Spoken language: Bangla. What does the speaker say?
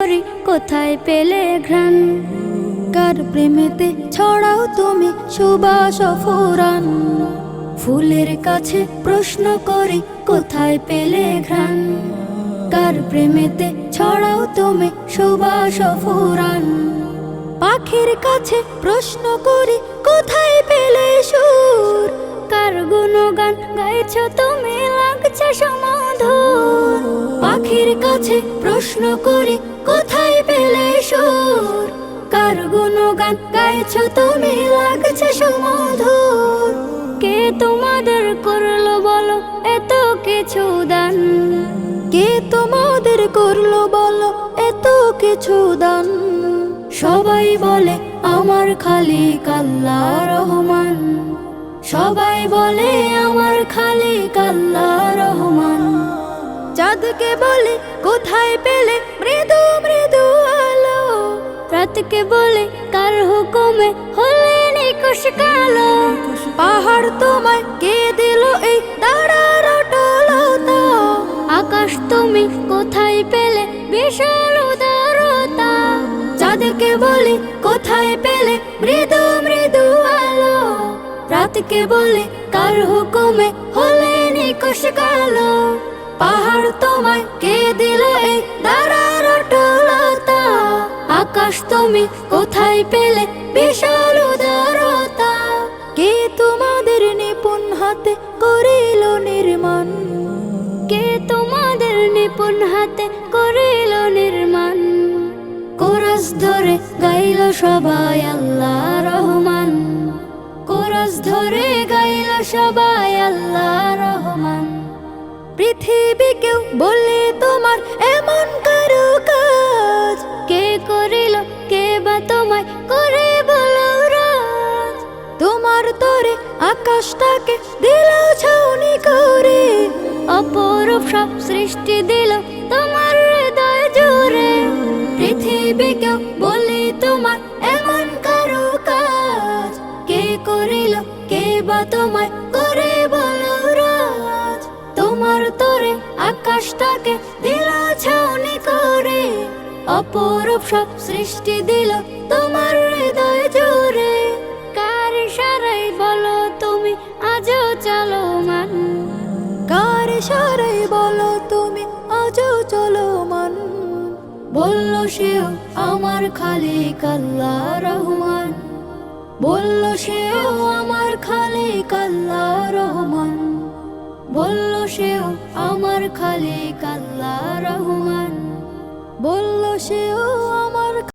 কোথায় পেলে ঘ্রাণ? কার প্রেমেতে ছড়াও তুমি সুবাস ফুরান? ফুলের কাছে প্রশ্ন করি কোথায় পেলে ঘ্রাণ? কার প্রেমেতে ছড়াও তুমি সুবাস ফুরান? পাখির কাছে প্রশ্ন করি কোথায় পেলে সুর? কার গুণগান গাইছ তুমি লাগছে সমাধুর? পাখির কাছে প্রশ্ন করি কোথায় পেলে সুর? কার গুণগান গাইছ তুমি লাগছে সমাধুর? কে তোমাদের করলো বলো এত কিছু দান? কে তোমাদের করলো বলো এত কিছু দান? সবাই বলে আমার খালিক আল্লাহ রহমান। সবাই বলে আমার খালিক আল্লাহ রহমান। চাঁদকে বলে কোথায় পেলে মৃদু মৃদু আলো? রাতকে বলে কার হুকুমে হলে নিকশ কালো? পাহাড় তোমায় কে দিল এই দাঁড়ার অটলতা? আকাশ তুমি কোথায় পেলে বিশাল উদারতা? চাঁদকে বলে কোথায় পেলে মৃদু মৃদু আলো? রাতকে বলে কার হুকুমে হলে নিকশ কালো? পাহাড় তোমায় কে দিল এই দাঁড়ার অটলতা? আকাশ তুমি কোথায় পেলে বিশাল উদারতা? কে তোমাদের নিপুণ হাতে করিল নির্মাণ? কে তোমাদের নিপুণ হাতে করিল নির্মাণ? কোরস ধরে গাইল সবাই আল্লাহ রহমান। কোরস ধরে গাইল সবাই আল্লাহ রহমান। পৃথিবীকেও বলে তোমার এমন কারো কাজ? কে করিল কে বা তোমায় করে বলো রাজ? তোমার তরে আকাশটাকে দিল ছাউনি করে, অপরূপ সব সৃষ্টি দিল তোমার হৃদয় জুড়ে। পৃথিবীকেও বলি তোমার এমন কারো কাজ? কে করিল কে বা তোমায় করে বলো রাজ? তোমার তরে আকাশটাকে দিল ছাউনি করে, অপরূপ সব সৃষ্টি দিল তোমার হৃদয় জুড়ে। কার ইশারায় বলো তুমি আজও চলমান? কার ইশারায় বলো তুমি আজও চলমান? বলল সেও আমার খালিক আল্লাহ রহমান। বলল সেও আমার খালিক আল্লাহ রহমান। বলল সেও আমার খালিক আল্লাহ রহমান। বলল সেও